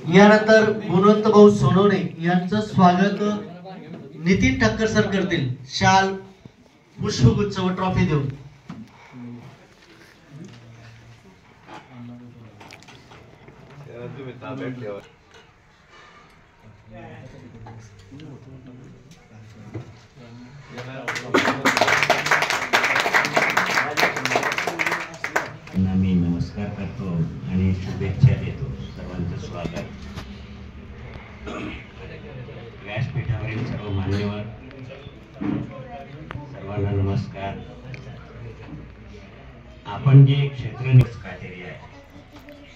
यानंतर गुणवंत भाऊ सोनवणे यांचं स्वागत नितीन ठक्कर सर करतील. शाल, पुष्पगुच्छ व ट्रॉफी देऊन. मी नमस्कार करतो आणि शुभेच्छा देतो. सर्वांचं स्वागत. व्यासपीठावरील सर्व मान्यवर, सर्वांना नमस्कार. आपण जे क्षेत्र काटेरी आहे,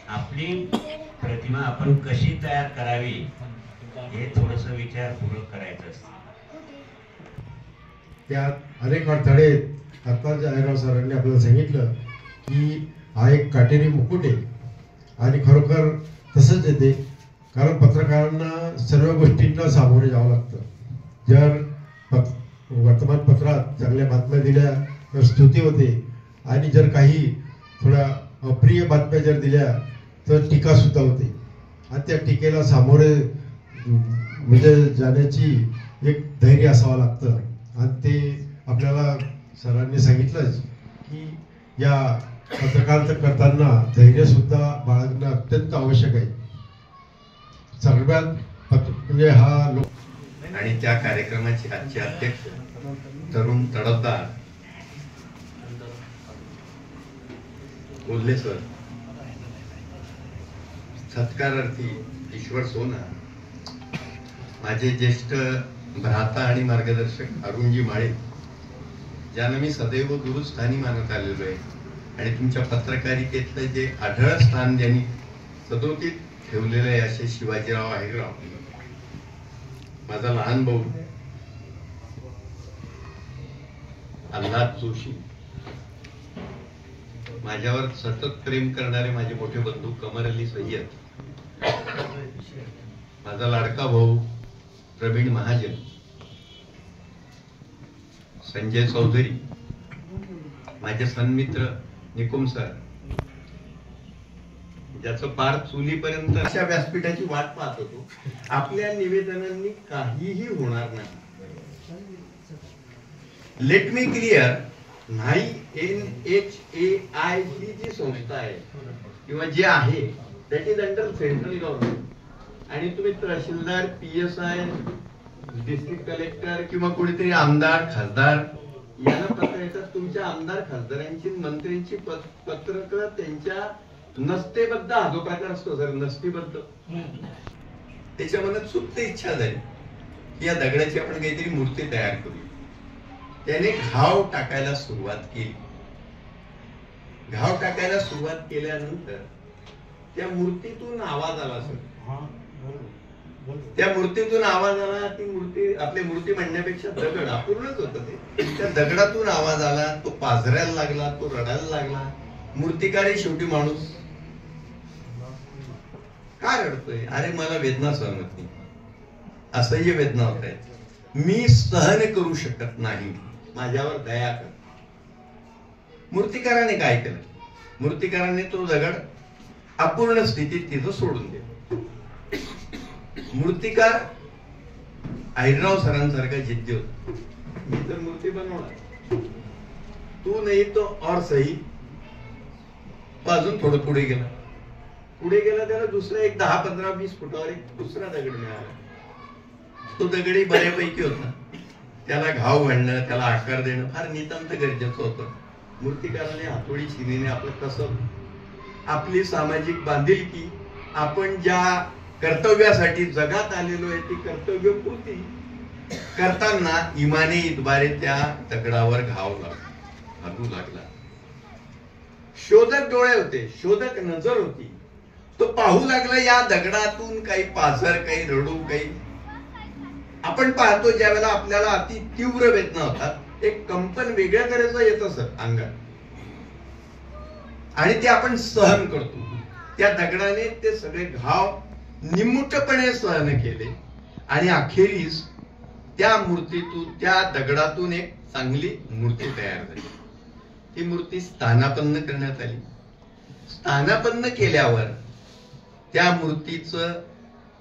आपली प्रतिमा आपण कशी तयार करावी हे थोडस विचारपूर्वक करायचं असतं. त्यात अनेक अडथळे. आता जायराव सरांनी आपल्याला सांगितलं की हा एक काटेरी मुकुट आहे आणि खरोखर तसंच येते. कारण पत्रकारांना सर्व गोष्टींना सामोरे जावं लागतं. जर वर्तमानपत्रात चांगल्या बातम्या दिल्या तर स्तुती होते आणि जर काही थोड्या अप्रिय बातम्या जर दिल्या तर टीका सुद्धा होते. आणि त्या टीकेला सामोरे म्हणजे जाण्याची एक धैर्य असावं लागतं. आणि ते आपल्याला सरांनी सांगितलंच की या पत्रकारिता करताना धैर्य सुद्धा बाळगणं अत्यंत आवश्यक आहे. सर्वात म्हणजे हा लोक आणि त्या कार्यक्रमाचे आजचे अध्यक्ष तरुण तडफदार बोलले सर, सत्कारार्थी ईश्वर सोना, माझे ज्येष्ठ भ्राता आणि मार्गदर्शक अरुणजी माळे, ज्यांना मी सदैव गुरुस्थानी मानत आलेलो आहे आणि तुमच्या पत्रकारितेतलं जे आढळ स्थान ज्यांनी सदोतीत ठेवलेलं आहे असे शिवाजीराव आहेरराव, माझा लहान भाऊ आल्हाद जोशी, माझ्यावर सतत प्रेम करणारे माझे मोठे बंधू कमर अली सय्यद, माझा लाडका भाऊ प्रवीण महाजन, संजय चौधरी, माझे सन्मित्र निकुम सर, ज्याचं पार चुलीपर्यंत अशा व्यासपीठाची वाट पाहत होतो. आपल्या निवेदनांनी काहीही होणार नाही. लेट मी क्लिअर, नाही NHAI ही जी संस्था आहे किंवा जे आहे that is under central government आणि तुम्ही तहसीलदार, PSI, डिस्ट्रिक्ट कलेक्टर किंवा कोणीतरी आमदार, खासदार यांना पत्र येतात. तुमच्या आमदार, खासदारांची, मंत्र्यांची पत्रक त्यांच्या नसतेबद्ध हा जो प्रकार असतो सर, नसतेबद्ध, त्याच्या मनात सुप्त इच्छा झाली की या दगडाची आपण काहीतरी मूर्ती तयार करू. त्याने घाव टाकायला सुरुवात केली. घाव टाकायला सुरुवात केल्यानंतर त्या मूर्तीतून आवाज आला सर. त्या मूर्तीतून आवाज आला. ती मूर्ती आपली मूर्ती म्हणण्यापेक्षा दगड अपूर्णच होत ते. त्या दगडातून आवाज आला. तो पाझरायला लागला, तो रडायला लागला. मूर्तिकारी शेवटी माणूस का रडतोय? अरे मला वेदना सहन होत नाही, असह्य वेदना होत आहेत, मी सहन करू शकत नाही, माझ्यावर दया कर. मूर्तिकाराने काय केलं? मूर्तिकाराने तो दगड अपूर्ण स्थितीत तिथं सोडून दिला. मूर्तिकार आहेरराव सरांसारखा जिद्दी होता. मी तर मूर्ती बनवणार, तू नाही तो और सही. अजून थोडं पुढे गेला. पुढे गेला त्याला दुसरा एक 10-15-20 फुटावर एक दुसरा दगड मिळाला. तो दगडही बऱ्यापैकी होता. त्याला घाव घालणं, त्याला आकार देणं फार नितांत गरजेचं होतं. मूर्तिकाराने हातोडी शिनीने आपलं कसं, आपली सामाजिक बांधिलकी, आपण ज्या कर्तव्यासाठी जगात आलेलो आहे ती कर्तव्यपूर्ती करताना इमाने इतबारे त्या दगडावर घाव घालू लागला. शोधक डोळे होते, शोधक नजर होती. तो पाहू लागला या दगडातून काही पाझर, काही रडू, काही आपण पाहतो ज्या वेळेला आपल्याला अति तीव्र वेदना होतात, एक कंपन वेगळ्या तऱ्हेचं येतं सर अंगात आणि ते आपण सहन करतो. त्या दगडाने ते सगळे घाव निमुटपणे सहन केले आणि अखेरीस त्या मूर्तीतून, त्या दगडातून एक चांगली मूर्ती तयार झाली. ती मूर्ती स्थानापन्न करण्यात आली. स्थानापन्न केल्यावर त्या मूर्तीचं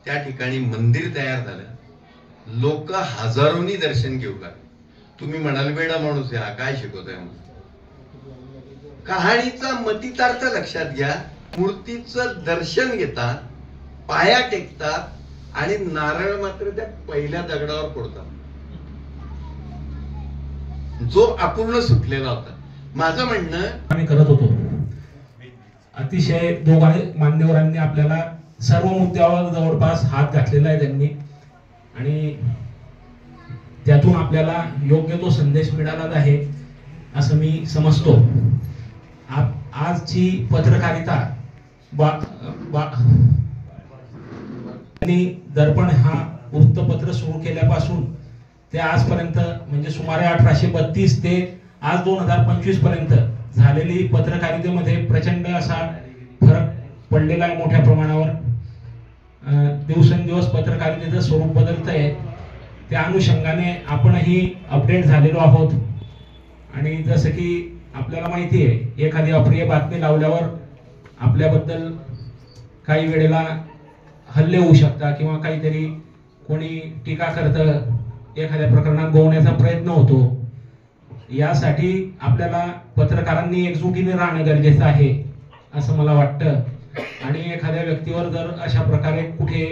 त्या ठिकाणी मंदिर तयार झालं. लोक हजारोनी दर्शन घेऊ लागले. तुम्ही म्हणाल वेडा माणूस आहे हा, काय शिकवतोय म्हणून. कहाणीचा मतितार्थ लक्षात घ्या. मूर्तीचं दर्शन घेतात, पाया टेकतात आणि नारळ मात्र त्या पहिल्या दगडावर फोडतात जो अपूर्ण सुटलेला होता. माझं म्हणणं आम्ही करत होतो. अतिशय दोघा मान्यवरांनी आपल्याला सर्व मुद्द्यावर जवळपास हात घातलेला आहे त्यांनी, आणि त्यातून आपल्याला योग्य तो संदेश मिळाला आहे असं मी समजतो. आजची पत्रकारिता आणि दर्पण हा वृत्तपत्र सुरू केल्यापासून ते आजपर्यंत म्हणजे सुमारे 1832 ते आज 2025 पर्यंत झालेली पत्रकारितेमध्ये प्रचंड असा फरक पडलेला आहे. मोठ्या प्रमाणावर दिवसेंदिवस पत्रकारितेचं स्वरूप बदलत आहे. त्या अनुषंगाने आपणही अपडेट झालेलो आहोत. आणि जसं की आपल्याला माहिती आहे, एखादी अप्रिय बातमी लावल्यावर आपल्याबद्दल काही वेळेला हल्ले होऊ शकतात किंवा काहीतरी कोणी टीका करतं, एखाद्या प्रकरणात गोवण्याचा प्रयत्न होतो. यासाठी आपल्याला पत्रकारांनी एकजुटीने राहणं गरजेचं आहे असं मला वाटतं. आणि एखाद्या व्यक्तीवर जर अशा प्रकारे कुठे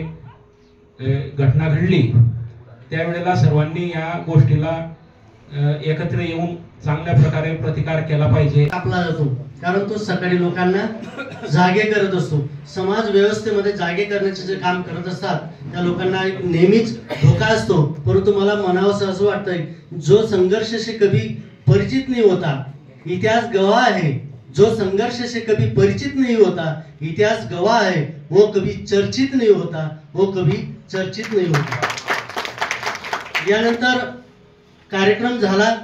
घटना घडली त्यावेळेला सर्वांनी या गोष्टीला एकत्र येऊन चांगल्या प्रकारे प्रतिकार केला पाहिजे. कापला जातो कारण तो सकाळी लोकांना जागे करत असतो. समाज व्यवस्थेमध्ये जागे करण्याचे जे काम करत असतात त्या लोकांना नेहमीच धोका असतो. परंतु मला म्हणावंसं असं वाटतंय, जो संघर्ष से कभी परिचित नहीं होता इतिहास गवाह है. जो संघर्ष से कभी परिचित नहीं होता इतिहास गवाह है. वो कभी चर्चित नहीं होता, वो कभी चर्चित नहीं होता. यानंतर कार्यक्रम झाला.